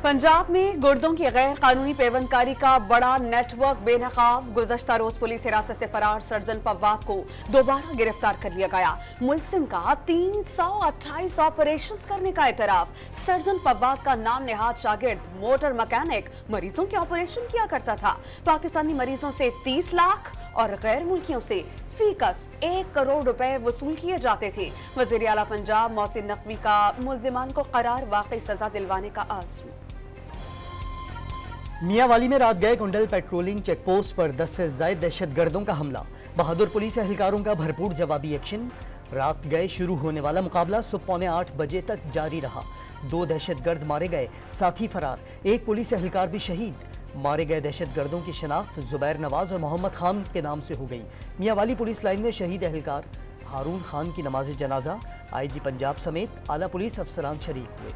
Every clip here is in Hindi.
पंजाब में गुर्दों की गैर कानूनी पेवंदकारी का बड़ा नेटवर्क बेनकाब। गुज़श्ता रोज पुलिस हिरासत से फरार सर्जन फव्वाद को दोबारा गिरफ्तार कर लिया गया। मुलजिम का 328 ऑपरेशन करने का एतराफ। सर्जन फव्वाद का नाम नेहाद शागिर्द मोटर मैकेनिक मरीजों के ऑपरेशन किया करता था। पाकिस्तानी मरीजों से 30 लाख और गैर मुल्कियों से फीकस 1 करोड़ रुपए वसूल किए जाते थे। वज़ीर आला पंजाब मोहसिन नकवी का मुल्जिमान को करार वाकई सजा दिलवाने का आज़म। मियांवाली में रात गए कुंडल पेट्रोलिंग चेक पोस्ट पर 10 से ज्यादा दहशतगर्दों का हमला। बहादुर पुलिस एहलकारों का भरपूर जवाबी एक्शन। रात गए शुरू होने वाला मुकाबला सुबह 7:45 बजे तक जारी रहा। 2 दहशतगर्द मारे गए, साथी फरार। 1 पुलिस एहलकार भी शहीद। मारे गए दहशतगर्दों की शनाख्त जुबैर नवाज और मोहम्मद खान के नाम से हो गई। मियांवाली पुलिस लाइन में शहीद एहलकार हारून खान की नमाज जनाजा IG पंजाब समेत आला पुलिस अफसरान शरीक हुए।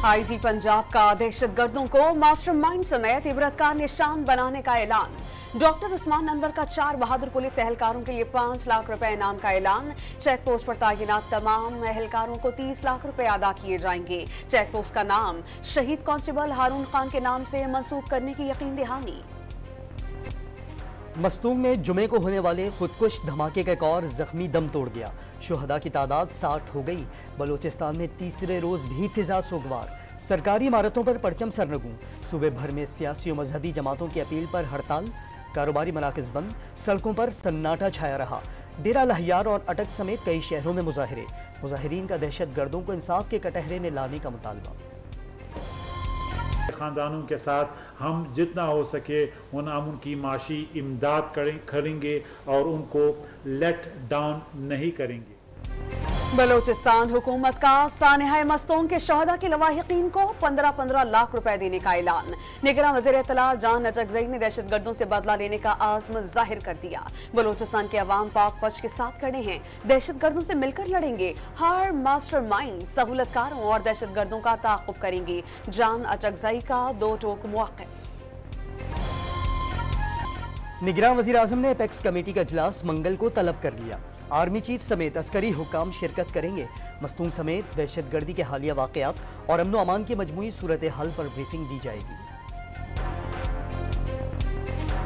IG पंजाब का दहशतगर्दों को मास्टरमाइंड समेत इबरत का निशान बनाने का ऐलान। डॉक्टर उस्मान अनवर का 4 बहादुर पुलिस एहलकारों के लिए 5 लाख रुपए इनाम का ऐलान। चेक पोस्ट पर तैनात तमाम एहलकारों को 30 लाख रुपए अदा किए जाएंगे। चेक पोस्ट का नाम शहीद कांस्टेबल हारून खान के नाम से मंसूब करने की यकीन दहानी। मस्तूंग में जुमे को होने वाले खुदकुश धमाके का एक और जख्मी दम तोड़ गया। शुहदा की तादाद 60 हो गई। बलोचिस्तान में तीसरे रोज भी फिजा सोगवार। सरकारी इमारतों पर परचम सरनगू। सूबे भर में सियासी और मजहबी जमातों की अपील पर हड़ताल। कारोबारी मराकज बंद। सड़कों पर सन्नाटा छाया रहा। डेरा लहियार और अटक समेत कई शहरों में मुजाहिरे। मुजाहिरीन का दहशतगर्दों को इंसाफ के कटहरे में लाने का मुतालबा। ख़ानदानों के साथ हम जितना हो सके उनकी माशी इमदाद करेंगे और उनको लेट डाउन नहीं करेंगे। बलोचिस्तान हुकूमत का सानिहा मस्तूंग के शहदा के लवाहिकीन को 15-15 लाख रुपए देने का ऐलान। निगरान वज़ीर इत्तला जान अटकज़ई ने दहशतगर्दों से बदला लेने का आज़म जाहिर कर दिया। बलोचिस्तान के अवाम पाक फौज के साथ खड़े हैं। दहशतगर्दों से मिलकर लड़ेंगे। हर मास्टरमाइंड सहूलतकारों और दहशतगर्दों का ताक़ुब करेंगे। जान अटकज़ई का 2 टोक मुवक्किफ। निगरान वज़ीर आज़म ने एपेक्स कमेटी का इजलास मंगल को तलब कर लिया। आर्मी चीफ समेत अस्करी हुकाम शिरकत करेंगे। मस्तूंग समेत दहशतगर्दी के हालिया वाक़यात और अमन अमान की मजमूई सूरत हाल पर ब्रीफिंग दी जाएगी।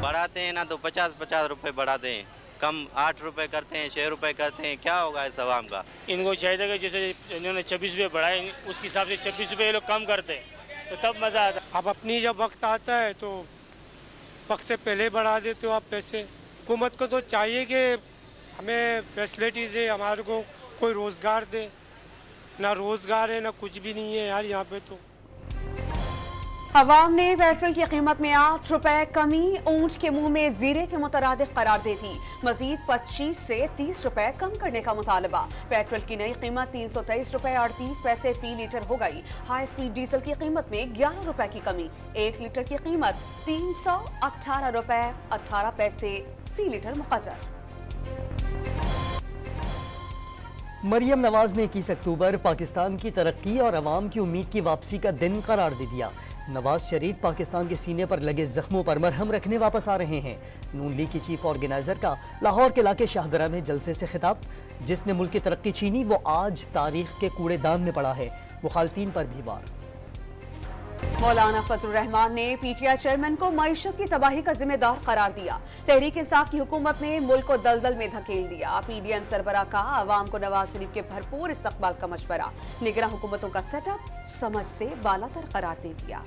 बढ़ाते हैं ना तो 50-50 रुपए बढ़ाते हैं, कम 8 रुपए करते हैं, 6 रुपए करते हैं। क्या होगा इस आवाम का? इनको चाहिए कि जैसे इन्होंने 26 रुपये बढ़ाए उसके हिसाब से 26 रुपये ये लोग कम करते हैं तो तब मज़ा आता। अब अपनी जब वक्त आता है तो वक्त से पहले बढ़ा देते हो आप पैसे। हुकूमत को तो चाहिए कि हमें फैसिलिटी दे, हमारे को कोई रोज़गार दे। ना रोज़गार है ना कुछ भी नहीं है यार यहाँ पे तो। अवाम ने पेट्रोल की कीमत में 8 रुपए कमी ऊंट के मुंह में जीरे के मुतरादिफ करार दे दी। मजीद 25 से 30 रुपए कम करने का मुतालबा। पेट्रोल की नई कीमत 323 रुपए 38 पैसे फी लीटर हो गई। हाई स्पीड डीजल की कीमत में 11 रुपए की कमी। 1 लीटर की कीमत 318 रुपए 18 पैसे फी लीटर मुकर्रर। मरियम नवाज ने 21 अक्टूबर पाकिस्तान की तरक्की और अवाम की उम्मीद की वापसी का दिन करार दे दिया। नवाज शरीफ पाकिस्तान के सीने पर लगे जख्मों पर मरहम रखने वापस आ रहे हैं। नून लीग की चीफ ऑर्गेनाइजर का लाहौर के इलाके शाहदरा में जलसे से खिताब। जिसने मुल्क की तरक्की छीनी वो आज तारीख के कूड़ेदान में पड़ा है। मुखालफीन पर भी वार। मौलाना फजलुर रहमान ने PTI चेयरमैन को मईशत की तबाही का जिम्मेदार करार दिया। तहरीक इंसाफ की हुकूमत ने मुल्क को दलदल में धकेल दिया। PDM सरबराह का आवाम को नवाज शरीफ के भरपूर इस्तकबाल का मशवरा। निगरान हुकूमतों का सेटअप समझ से बालातर करार दे दिया।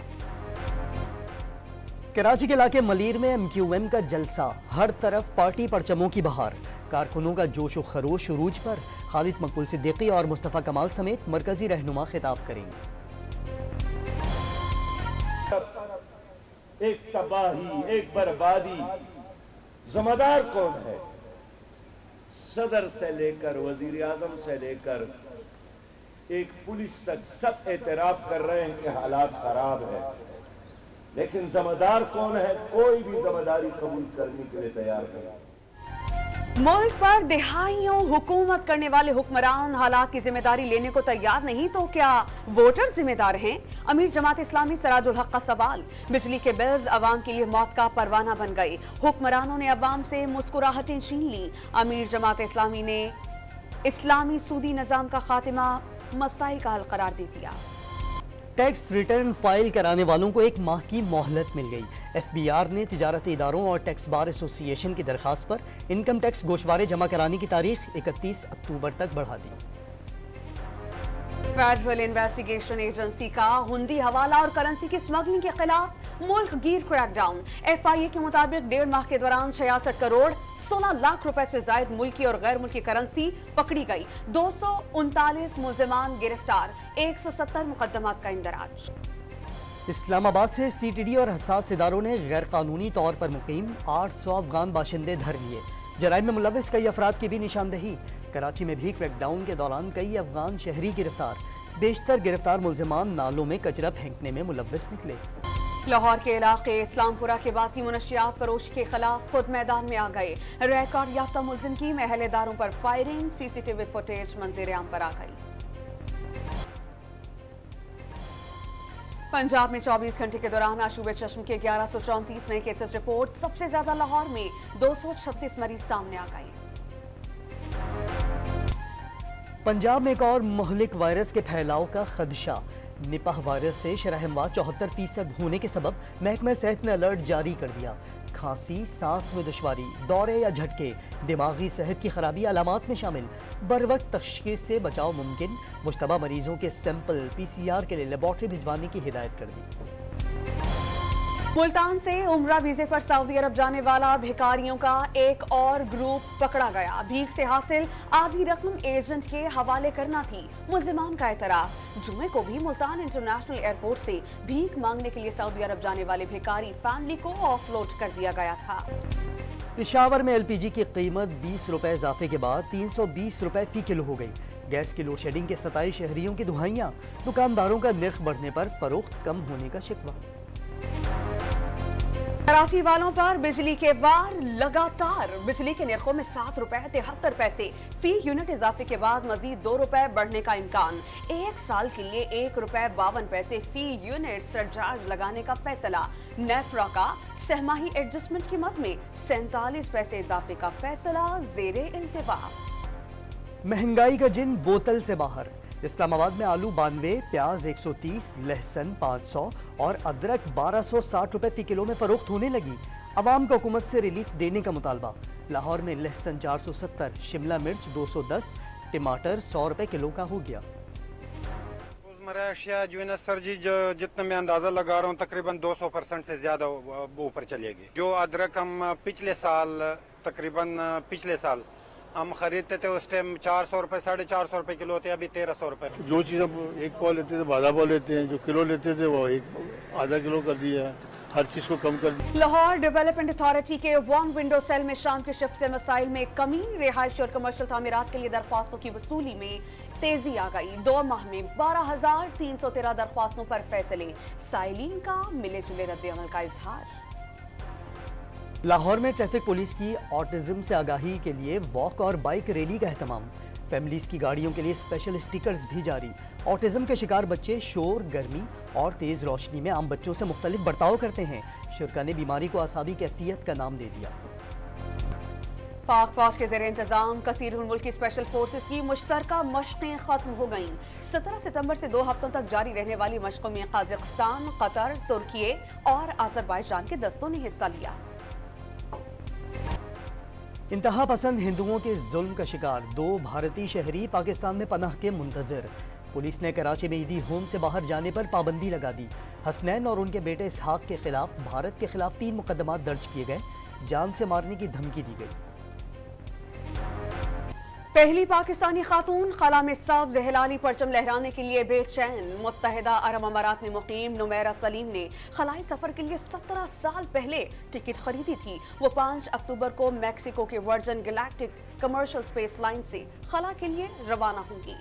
कराची के इलाके मलीर में MQM का जलसा। हर तरफ पार्टी परचमों की बहार। कारकुनों का जोश व खरोश उरूज पर। खालिद मकबूल सिद्दीकी और मुस्तफ़ा कमाल समेत मरकजी रहनुमा खिताब करेंगे। एक तबाही, एक बर्बादी, जिम्मेदार कौन है? सदर से लेकर वजीर आजम से लेकर एक पुलिस तक सब एतराफ कर रहे हैं कि हालात खराब है, लेकिन जिम्मेदार कौन है? कोई भी जिम्मेदारी कबूल करने के लिए तैयार नहीं। मुल्क पर दिहाइयों हुकूमत करने वाले हुक्मरान हालात की जिम्मेदारी लेने को तैयार नहीं तो क्या वोटर जिम्मेदार हैं? अमीर जमात इस्लामी सराजुल हक का सवाल। बिजली के बिल्स अवाम के लिए मौत का परवाना बन गए। हुक्मरानों ने अवाम से मुस्कुराहटें छीन ली। अमीर जमात इस्लामी ने इस्लामी सूदी निजाम का खात्मा मसाइल का हल करार दे दिया। टैक्स रिटर्न फाइल कराने वालों को 1 माह की मोहलत मिल गई। FBR ने तिजारती इदारों और टैक्स बार एसोसिएशन की दरखास्त पर इनकम टैक्स गोशवारे जमा कराने की तारीख 31 अक्टूबर तक बढ़ा दी। फेडरल इन्वेस्टिगेशन एजेंसी का हुंडी, हवाला और करेंसी की स्मगलिंग के खिलाफ मुल्क गिर क्रैकडाउन। FIA के मुताबिक 1.5 माह के दौरान 66 करोड़ 16 लाख रुपए से जायद मुल्की और गैर मुल्की करेंसी पकड़ी गई। 239 मुलजिमान गिरफ्तार, 170 मुकदमात का इंदराज। इस्लामाबाद से CTD और हसास इदारों ने गैर कानूनी तौर पर मुकीम 800 अफगान बाशिंदे धर लिए। जराइम में मुलविस कई अफराद की भी निशानदही। कराची में भी क्रैकडाउन के दौरान कई अफगान शहरी गिरफ्तार। बेशतर गिरफ्तार मुलजिमान नालों में कचरा फेंकने में मुलविस निकले। लाहौर के इलाके इस्लामपुरा के बासी मुनशियात फरोश के खिलाफ खुद मैदान में आ गए। रिकॉर्ड याफ्ता मुलजिम की महलेदारों पर फायरिंग, CCTV फुटेज मंजर-ए-आम पर आ गई। पंजाब में 24 घंटे के दौरान आशूब चश्म के 1134 नए केसेस रिपोर्ट। सबसे ज्यादा लाहौर में 236 मरीज सामने आ गए। पंजाब में एक और मुहलिक वायरस के फैलाव का खदशा। निपाह वायरस से शरह-ए-अमवात 74% होने के सबब महकमा सेहत ने अलर्ट जारी कर दिया। खांसी, सांस में दुश्वारी, दौरे या झटके, दिमागी सेहत की खराबी अलामात में शामिल। बर वक्त तशखीस से बचाव मुमकिन। मुश्तबा मरीजों के सैंपल PCR के लिए लेबॉर्ट्री भिजवाने की हिदायत कर दी। मुल्तान से उम्रा वीजे पर सऊदी अरब जाने वाला भिखारियों का एक और ग्रुप पकड़ा गया। भीख से हासिल आधी रकम एजेंट के हवाले करना थी मुल्जिमान का एतराफ। जुमे को भी मुल्तान इंटरनेशनल एयरपोर्ट से भीख मांगने के लिए सऊदी अरब जाने वाले भिखारी फैमिली को ऑफलोड कर दिया गया था। पेशावर में LPG की कीमत 20 रुपए इजाफे के बाद 320 रुपए फी किलो हो गई। गैस की लोड शेडिंग के 27 शहरियों की दुहाइयां। दुकानदारों का निर्ख बढ़ने पर फरोख्त कम होने का शिकवा। कराची वालों पर बिजली के वार लगातार। बिजली के निर्खों में 7 रुपए 73 पैसे फी यूनिट इजाफे के बाद मजीद 2 रुपए बढ़ने का इम्कान। 1 साल के लिए 1 रुपए 52 पैसे फी यूनिट सरचार्ज लगाने का फैसला। नेफ्रा का सहमाही एडजस्टमेंट की मद में 47 पैसे इजाफे का फैसला जेरे इल्तिफाक। महंगाई का जिन बोतल से बाहर। इस्लामाबाद में आलू 92, प्याज 130, लहसुन 500 और अदरक 1260 रुपए फी किलो में फरोख्त होने लगी। अवाम को हुकूमत से रिलीफ देने का मुतालबा। लाहौर में लहसुन 470, शिमला मिर्च 210, टमाटर 100 रुपए किलो का हो गया। रोजमर्रा अशिया जो है ना सर जी, जो जितना मैं अंदाजा लगा रहा हूँ तकरीबन 200% से ज्यादा ऊपर चलेगी। जो अदरक हम पिछले साल हम खरीदते थे उस टाइम 400 रुपए 450 रुपए किलो थे, अभी 1300 रुपए। जो चीज़ अब 1 पाव लेते थे आधा पाव लेते हैं, जो किलो लेते थे वो आधा किलो कर दिया है। हर चीज को कम कर दिया। लाहौर डेवलपमेंट अथॉरिटी के वन विंडो सेल में शाम की शिफ्ट से मसाइल में कमी। रिहायश और कमर्शियल तामीरात के लिए दरख्वास्तों की वसूली में तेजी आ गई। 2 माह में 12,313 दरख्वास्तों पर फैसले। साइलिन का मिले जुले रद्द-ए-अमल का इजहार। लाहौर में ट्रैफिक पुलिस की ऑटिज्म से आगाही के लिए वॉक और बाइक रैली का एहतमाम। फैमिलीज की गाड़ियों के लिए स्पेशल स्टिकर्स भी जारी। ऑटिज्म के शिकार बच्चे शोर, गर्मी और तेज रोशनी में आम बच्चों से मुख्तलिफ बर्ताव करते हैं। शुरा ने बीमारी को आसाबी कैफियत का नाम दे दिया। पाक फौज के ज़ेरे इंतजाम कसीरुल मुल्क की स्पेशल फोर्सेस की मुश्तरका मशक़ें खत्म हो गईं। 17 सितंबर से 2 हफ्तों तक जारी रहने वाली मशक़ों में कजाकिस्तान, कतर, तुर्की और अज़रबैजान के दस्तों ने हिस्सा लिया। इंतहा पसंद हिंदुओं के जुल्म का शिकार 2 भारतीय शहरी पाकिस्तान में पनाह के मुंतजर। पुलिस ने कराची में ईदी होम से बाहर जाने पर पाबंदी लगा दी। हसनैन और उनके बेटे इसहाक के खिलाफ भारत के खिलाफ 3 मुकदमात दर्ज किए गए। जान से मारने की धमकी दी गई। पहली पाकिस्तानी खातून खला में सब्ज़ हिलाली परचम लहराने के लिए बेचैन। मुत्तहिदा अरब अमारात में मुकीम नुमैरा सलीम ने खलाई सफर के लिए 17 साल पहले टिकट खरीदी थी। वो 5 अक्टूबर को मैक्सिको के virgin galactic commercial space line से खला के लिए रवाना होंगी।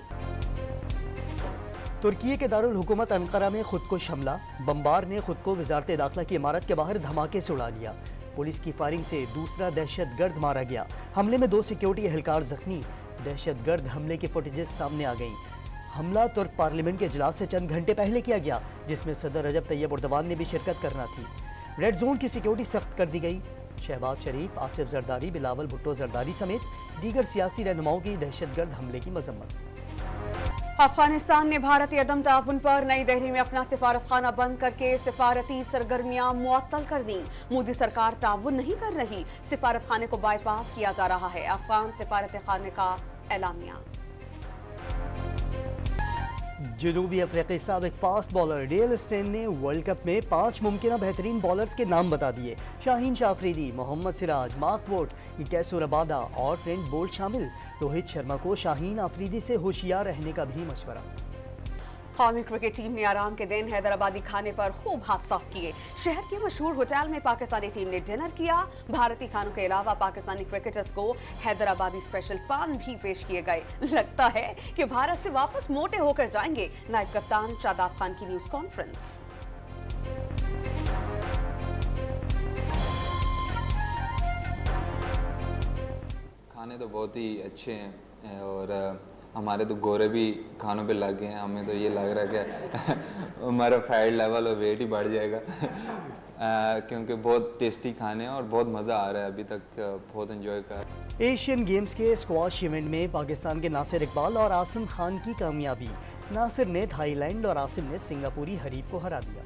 तुर्की के दारुल हुकूमत अंकारा में खुदकुश हमला। बमबार ने खुद को वजारत दाखिला की इमारत के बाहर धमाके से उड़ा लिया। पुलिस की फायरिंग से दूसरा दहशतगर्द मारा गया। हमले में 2 सिक्योरिटी एहलकार जख्मी। दहशतगर्द हमले की फुटेजेस सामने आ गई। हमला तुर्क पार्लियामेंट के इजलास से चंद घंटे पहले किया गया, जिसमें सदर रजब तैयब उर्दवान ने भी शिरकत करना थी। रेड जोन की सिक्योरिटी सख्त कर दी गई। शहबाज शरीफ, आसिफ जरदारी, बिलावल भुट्टो जरदारी समेत दीगर सियासी रहनुमाओं की दहशतगर्द हमले की मजम्मत। अफगानिस्तान ने भारतीय अदम ताउन पर नई दिल्ली में अपना सिफारतखाना बंद करके सिफारती सरगर्मियां मुअत्तल कर दी। मोदी सरकार ताउन नहीं कर रही, सिफारतखाने को बाईपास किया जा रहा है। अफगान सिफारतखाने का एलामिया। जनूबी अफ्रीकी साबिक फास्ट बॉलर डेल स्टेन ने वर्ल्ड कप में 5 मुमकिन बेहतरीन बॉलर्स के नाम बता दिए। शाहीन शाह अफरीदी, मोहम्मद सिराज, मार्क वोट, कैसुर रबादा और ट्रेंट बोल्ट शामिल। रोहित शर्मा को शाहीन अफरीदी से होशियार रहने का भी मशवरा। कौमी क्रिकेट टीम ने आराम के दिन हैदराबादी खाने पर खूब हाथ साफ किए। शहर के मशहूर होटल में पाकिस्तानी टीम ने डिनर किया। भारतीय खानों के अलावा पाकिस्तानी क्रिकेटर्स को हैदराबादी स्पेशल पान भी पेश किए गए। लगता है कि भारत से वापस मोटे होकर जाएंगे। नायब कप्तान शादाब खान की न्यूज कॉन्फ्रेंस। खाने तो बहुत ही अच्छे हैं और हमारे तो गोरे भी खानों पे लग गए हैं। हमें तो ये लग रहा है कि हमारा फैट लेवल और वेट ही बढ़ जाएगा क्योंकि बहुत टेस्टी खाने हैं और बहुत मज़ा आ रहा है। अभी तक बहुत एंजॉय कर। एशियन गेम्स के स्क्वाश इवेंट में पाकिस्तान के नासिर इकबाल और आसिम खान की कामयाबी। नासिर ने थाईलैंड और आसिम ने सिंगापुरी हरीफ को हरा दिया।